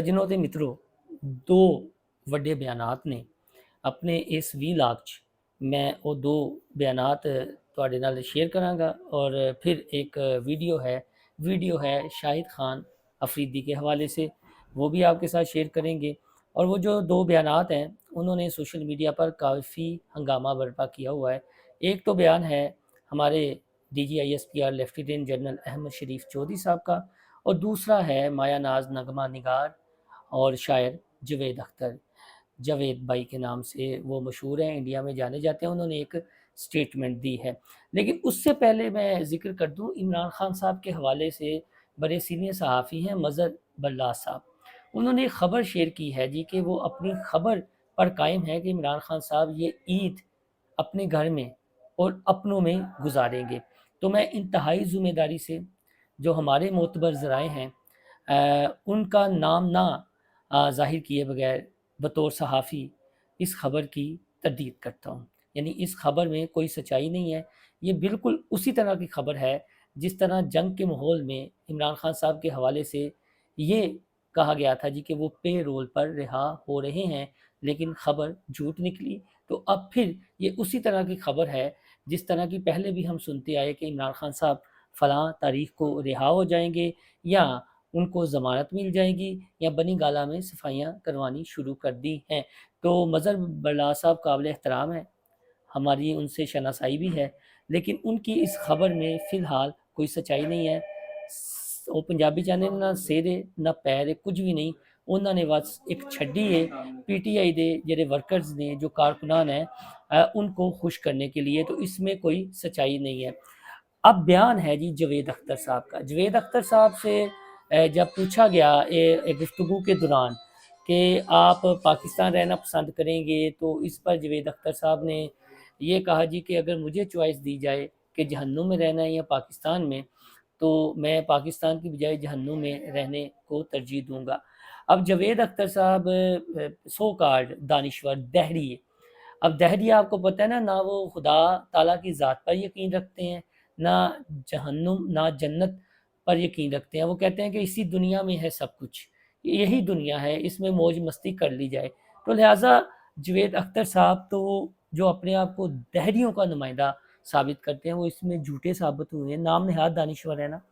ਸੱਜਣੋ ਤੇ ਮਿੱਤਰੋ, ਦੋ ਵੱਡੇ ਬਿਆਨਾਤ ਨੇ ਆਪਣੇ ਇਸ ਵੀਲਾਗ 'ਚ। ਮੈਂ ਉਹ ਦੋ ਬਿਆਨਾਤ ਤੁਹਾਡੇ ਨਾਲ ਸ਼ੇਅਰ ਕਰਾਂਗਾ और फिर एक वीडियो है शाहिद खान अफरीदी के हवाले से, वो भी आपके साथ शेयर करेंगे। और वो जो दो बयानात हैं उन्होंने सोशल मीडिया पर काफ़ी हंगामा बर्पा किया हुआ है। एक तो बयान है हमारे DGISPR लेफ्टिनेंट जनरल अहमद शरीफ चौधरी साहब का, और दूसरा है माया नाज नगमा निगार और शायर जावेद भाई के नाम से वो मशहूर हैं, इंडिया में जाने जाते हैं। उन्होंने एक स्टेटमेंट दी है। लेकिन उससे पहले मैं ज़िक्र कर दूं इमरान खान साहब के हवाले से। बड़े सीनियर सहाफ़ी हैं मज़हर बल्लास साहब, उन्होंने एक ख़बर शेयर की है जी कि वो अपनी ख़बर पर कायम है कि इमरान खान साहब ये ईद अपने घर में और अपनों में गुजारेंगे। तो मैं इंतहाई ज़िम्मेदारी से जो हमारे मोतबर ज़राए हैं उनका नाम ना ज़ाहिर किए बगैर बतौर सहाफ़ी इस ख़बर की तरदीद करता हूँ। यानी इस ख़बर में कोई सच्चाई नहीं है। ये बिल्कुल उसी तरह की ख़बर है जिस तरह जंग के माहौल में इमरान खान साहब के हवाले से ये कहा गया था जी कि वो पे रोल पर रिहा हो रहे हैं, लेकिन ख़बर झूठ निकली। तो अब फिर ये उसी तरह की ख़बर है जिस तरह की पहले भी हम सुनते आए कि इमरान खान साहब फ़लाँ तारीख़ को रिहा हो जाएंगे, या उनको ज़मानत मिल जाएगी, या बनी गाला में सफाइयाँ करवानी शुरू कर दी हैं। तो मज़हर बल्लास साहब काबिल एहतराम है, हमारी उनसे शनासाई भी है, लेकिन उनकी इस खबर में फ़िलहाल कोई सच्चाई नहीं है। ਉਹ ਪੰਜਾਬੀ ਚੈਨਲ ਨਾ ਸਿਰ ਹੈ ਨਾ ਪੈਰ ਹੈ, ਕੁਝ ਵੀ नहीं। उन्होंने बस एक छड़ी है PTI ਦੇ ਜਿਹੜੇ वर्कर्स ने जो कारकुनान हैं उनको खुश करने के लिए, तो इसमें कोई सच्चाई नहीं है। अब बयान है जी जावेद अख्तर साहब का। जावेद अख्तर साहब से जब पूछा गया गुफ्तगू के दौरान कि आप पाकिस्तान रहना पसंद करेंगे, तो इस पर जावेद अख्तर साहब ने ये कहा जी कि अगर मुझे चॉइस दी जाए कि जहन्नुम में रहना है या पाकिस्तान में, तो मैं पाकिस्तान की बजाय जहन्नुम में रहने को तरजीह दूंगा। अब जावेद अख्तर साहब सो कार्ड दानिश्वर दहरी है। अब दहरी आपको पता है ना वो खुदा ताला की ज़ात पर यकीन रखते हैं, ना जहन्नुम ना जन्नत पर यकीन रखते हैं। वो कहते हैं कि इसी दुनिया में है सब कुछ, यही दुनिया है, इसमें मौज मस्ती कर ली जाए। तो लिहाजा जावेद अख्तर साहब तो जो अपने आप को दहरियों का नुमाइंदा साबित करते हैं वो इसमें झूठे साबित हुए हैं। नाम नहाद दानिश्वर है ना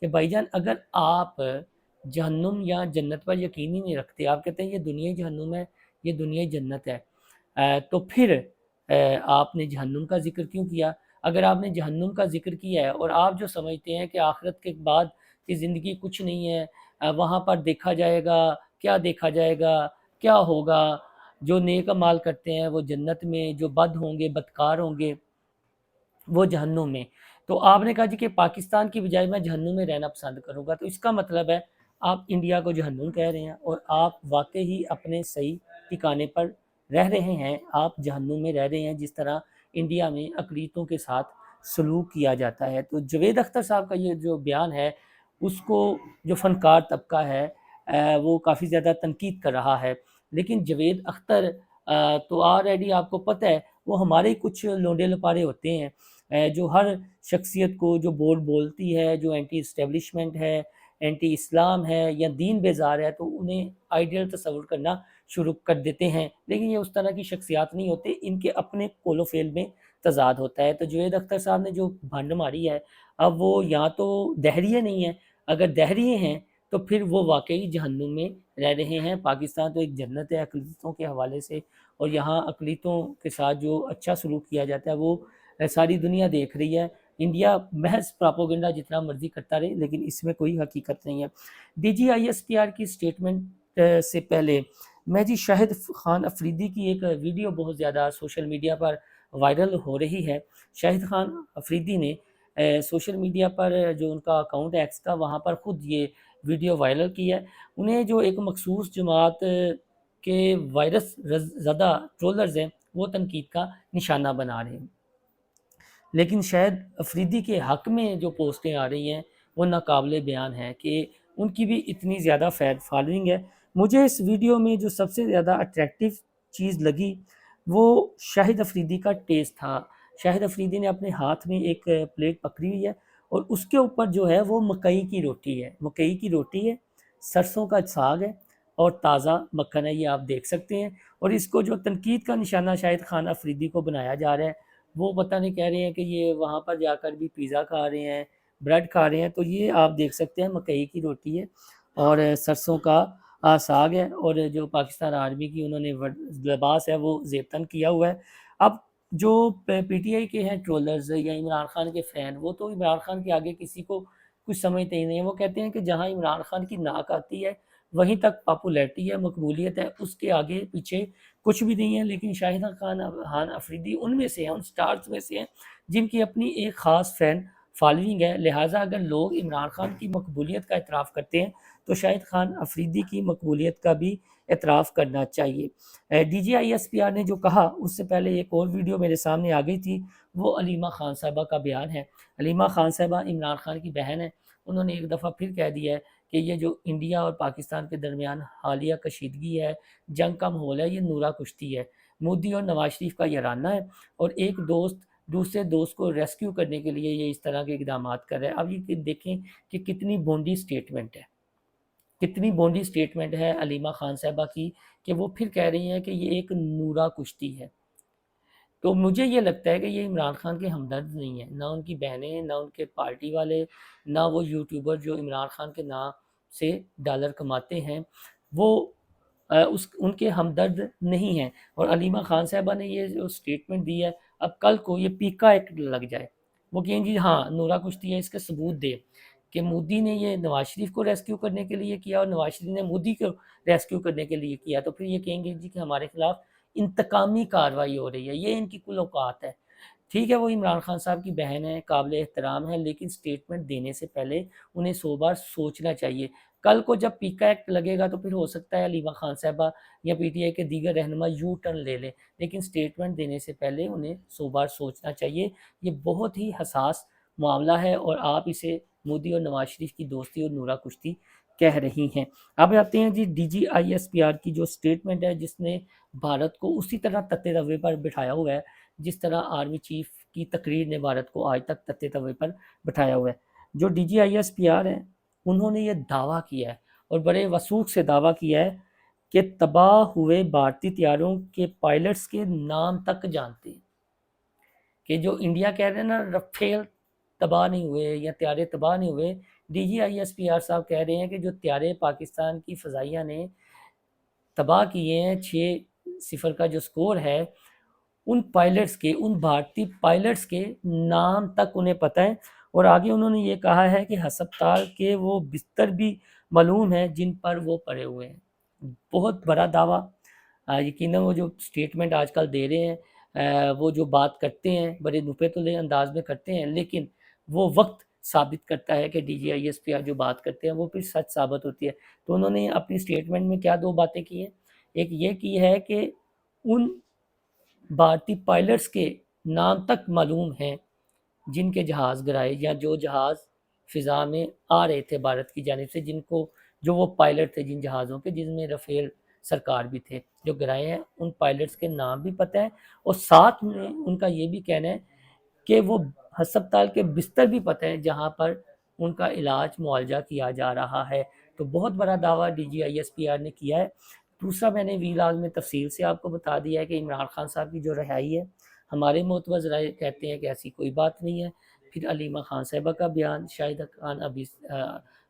कि भाईजान, अगर आप जहन्नुम या जन्नत पर यकीन ही नहीं रखते, आप कहते हैं ये दुनिया ही जहन्नुम है, ये दुनिया ही जन्नत है, तो फिर आपने जहन्नुम का जिक्र क्यों किया? अगर आपने जहन्नुम का जिक्र किया है और आप जो समझते हैं कि आखिरत के बाद की ज़िंदगी कुछ नहीं है, वहाँ पर देखा जाएगा, क्या देखा जाएगा, क्या होगा, जो नेक अमाल करते हैं वो जन्नत में, जो बद होंगे बदकार होंगे वो जहन्नुम में। तो आपने कहा जी कि पाकिस्तान की बजाय मैं जहन्नुम में रहना पसंद करूँगा, तो इसका मतलब है आप इंडिया को जहन्नुम कह रहे हैं और आप वाकई ही अपने सही ठिकाने पर रह रहे हैं। आप जहन्नुम में रह रहे हैं जिस तरह इंडिया में अक़लीतों के साथ सलूक किया जाता है। तो जावेद अख्तर साहब का ये जो बयान है उसको जो फ़नकार तबका है वो काफ़ी ज़्यादा तनकीद कर रहा है। लेकिन जावेद अख्तर तो ऑलरेडी आपको पता है वो हमारे कुछ लोंडे लपारे होते हैं जो हर शख्सियत को जो बोलती है, जो एंटी इस्टेब्लिशमेंट है, एंटी इस्लाम है या दीन बेजार है, तो उन्हें आइडियल तस्वुर करना शुरू कर देते हैं। लेकिन ये उस तरह की शख्सियात नहीं होते, इनके अपने कोलो फेल में तजाद होता है। तो जावेद अख्तर साहब ने जो भंड मारी है, अब वो यहाँ तो दहरिये नहीं है, अगर दहरिये हैं तो फिर वो वाकई जहन्नुम में रह रहे हैं। पाकिस्तान तो एक जन्नत है अक़लीतों के हवाले से, और यहाँ अक़लीतों के साथ जो अच्छा सलूक किया जाता है वो सारी दुनिया देख रही है। इंडिया महज प्रोपेगेंडा जितना मर्जी करता रहे, लेकिन इसमें कोई हकीकत नहीं है। DGISPR की स्टेटमेंट से पहले मैं जी शाहिद खान अफरीदी की एक वीडियो बहुत ज़्यादा सोशल मीडिया पर वायरल हो रही है। शाहिद खान अफरीदी ने सोशल मीडिया पर जो उनका अकाउंट है एक्स का, वहाँ पर ख़ुद ये वीडियो वायरल की है। उन्हें जो एक मखसूस जमात के वायरस ज़दा ट्रोलर्स हैं वो तनकीद का निशाना बना रहे हैं। लेकिन शायद अफरीदी के हक़ में जो पोस्टें आ रही हैं वो नाकाबिले बयान है कि उनकी भी इतनी ज़्यादा फॉलोइंग है। मुझे इस वीडियो में जो सबसे ज़्यादा अट्रैक्टिव चीज़ लगी वो शाहिद अफरीदी का टेस्ट था। शाहिद अफरीदी ने अपने हाथ में एक प्लेट पकड़ी हुई है और उसके ऊपर जो है वो मकई की रोटी है, सरसों का साग है اور تازہ مکھن ہے، یہ آپ دیکھ سکتے ہیں۔ اور اس کو جو تنقید کا نشانہ شاہد خان افریدی کو بنایا جا رہا ہے، وہ پتہ نہیں کہہ رہے ہیں کہ یہ وہاں پر جا کر بھی پیزا کھا رہے ہیں، بریڈ کھا رہے ہیں۔ تو یہ آپ دیکھ سکتے ہیں مکئی کی روٹی ہے اور سرسوں کا ساگ ہے، اور جو پاکستان آرمی کی انہوں نے لباس ہے وہ زیبتن کیا ہوا ہے۔ اب جو پی ٹی آئی کے ہیں ٹرولرز یا عمران خان کے فین، وہ تو عمران خان کے آگے کسی کو کچھ سمجھتے ہی نہیں ہیں۔ وہ کہتے ہیں کہ جہاں عمران خان کی ناک آتی ہے وہیں تک پاپولیرٹی ہے، مقبولیت ہے، اس کے آگے پیچھے کچھ بھی نہیں ہے۔ لیکن شاہد خان افریدی ان میں سے ہیں، ان سٹارز میں سے ہیں جن کی اپنی ایک خاص فین فالوئنگ ہے۔ لہٰذا اگر لوگ عمران خان کی مقبولیت کا اعتراف کرتے ہیں تو شاہد خان افریدی کی مقبولیت کا بھی اعتراف کرنا چاہیے۔ D G I S P R نے جو کہا، اس سے پہلے ایک اور ویڈیو میرے سامنے آ گئی تھی، وہ علیمہ خان صاحبہ کا بیان ہے۔ علیمہ خان صاحبہ عمران خان کی بہن ہے، انہوں نے ایک دفعہ پھر کہہ دیا ہے کہ یہ جو انڈیا اور پاکستان کے درمیان حالیہ کشیدگی ہے، جنگ کا ماحول ہے، یہ نورا کشتی ہے، مودی اور نواز شریف کا یارانہ ہے، اور ایک دوست دوسرے دوست کو ریسکیو کرنے کے لیے یہ اس طرح کے اقدامات کر رہے ہیں۔ اب یہ دیکھیں کہ کتنی بونڈی سٹیٹمنٹ ہے، کتنی بونڈی سٹیٹمنٹ ہے علیمہ خان صاحبہ کی، کہ وہ پھر کہہ رہی ہیں کہ یہ ایک نورا کشتی ہے۔ تو مجھے یہ لگتا ہے کہ یہ عمران خان کے ہمدرد نہیں ہیں، نہ ان کی بہنیں، نہ ان کے پارٹی والے، نہ وہ یوٹیوبر جو عمران خان کے نام سے ڈالر کماتے ہیں، وہ ان کے ہمدرد نہیں ہیں۔ اور علیمہ خان صاحبہ نے یہ جو سٹیٹمنٹ دی ہے، اب کل کو یہ پیکا ایکٹ لگ جائے، وہ کہیں جی ہاں نورا کشتی ہے، اس کے ثبوت دے کہ مودی نے یہ نواز شریف کو ریسکیو کرنے کے لیے کیا اور نواز شریف نے مودی کو ریسکیو کرنے کے لیے کیا، تو پھر یہ کہیں گے جی کہ ہمارے خلاف انتقامی کارروائی ہو رہی ہے، یہ ان کی کل اوقات ہے۔ ٹھیک ہے وہ عمران خان صاحب کی بہن ہے، قابل احترام ہے، لیکن سٹیٹمنٹ دینے سے پہلے انہیں 100 بار سوچنا چاہیے۔ کل کو جب پیکا ایکٹ لگے گا تو پھر ہو سکتا ہے علیمہ خان صاحبہ یا پی ٹی آئی کے دیگر رہنما یو ٹرن لے لیں، لیکن سٹیٹمنٹ دینے سے پہلے انہیں 100 بار سوچنا چاہیے۔ یہ بہت ہی حساس معاملہ ہے اور آپ اسے مودی اور نواز شریف کی دوستی اور نورا کشتی کہہ رہی ہیں۔ اب آتے ہیں جی D G I S P R کی جو سٹیٹمنٹ ہے، جس نے بھارت کو اسی طرح تتے توے پر بٹھایا ہوا ہے جس طرح آرمی چیف کی تقریر نے بھارت کو آج تک تتے توے پر بٹھایا ہوا ہے۔ جو D G I S P R ہے، انہوں نے یہ دعویٰ کیا ہے اور بڑے وثوق سے دعویٰ کیا ہے کہ تباہ ہوئے بھارتی طیاروں کے پائلٹس کے نام تک جانتے ہیں، کہ جو انڈیا کہہ رہے ہیں نا رفیل تباہ نہیں ہوئے یا طیارے تباہ نہیں ہوئے، D G I S P R صاحب کہہ رہے ہیں کہ جو طیارے پاکستان کی فضائیہ نے تباہ کیے ہیں، 6-0 کا جو سکور ہے، ان پائلٹس کے، ان بھارتی پائلٹس کے نام تک انہیں پتہ ہے۔ اور آگے انہوں نے یہ کہا ہے کہ ہسپتال کے وہ بستر بھی معلوم ہیں جن پر وہ پڑے ہوئے ہیں۔ بہت بڑا دعویٰ، یقیناً وہ جو سٹیٹمنٹ آج کل دے رہے ہیں، وہ جو بات کرتے ہیں بڑے نپے تلے انداز میں کرتے ہیں، لیکن وہ وقت ثابت کرتا ہے کہ D G I S P R جو بات کرتے ہیں وہ پھر سچ ثابت ہوتی ہے۔ تو انہوں نے اپنی سٹیٹمنٹ میں کیا 2 باتیں کی ہیں، ایک یہ کی ہے کہ ان بھارتی پائلٹس کے نام تک معلوم ہیں جن کے جہاز گرائے یا جو جہاز فضا میں آ رہے تھے بھارت کی جانب سے، جن کو جو وہ پائلٹ تھے جن جہازوں کے، جن میں رفیل سرکار بھی تھے جو گرائے ہیں، ان پائلٹس کے نام بھی پتہ ہے، اور ساتھ میں ان کا یہ بھی کہنا ہے کہ وہ ہسپتال کے بستر بھی پتہ ہے جہاں پر ان کا علاج معالجہ کیا جا رہا ہے۔ تو بہت بڑا دعویٰ D G I S P R نے کیا ہے۔ دوسرا میں نے ویلاگ میں تفصیل سے آپ کو بتا دیا ہے کہ عمران خان صاحب کی جو رہائی ہے، ہمارے معتبر ذرائع کہتے ہیں کہ ایسی کوئی بات نہیں ہے۔ پھر علیمہ خان صاحبہ کا بیان، شاہد خان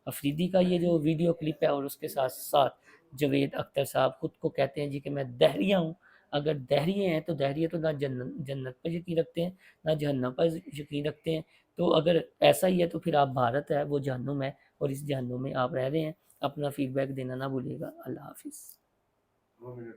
افریدی کا یہ جو ویڈیو کلپ ہے، اور اس کے ساتھ ساتھ جاوید اختر صاحب خود کو کہتے ہیں جی کہ میں دہریہ ہوں۔ اگر دہریے ہیں تو دہریے تو نہ جنت پر یقین رکھتے ہیں نہ جہنم پر یقین رکھتے ہیں۔ تو اگر ایسا ہی ہے تو پھر آپ بھارت ہے وہ جہنم ہے، اور اس جہنم میں آپ رہ رہے ہیں۔ اپنا فیڈ بیک دینا نہ بھولیے گا۔ اللہ حافظ۔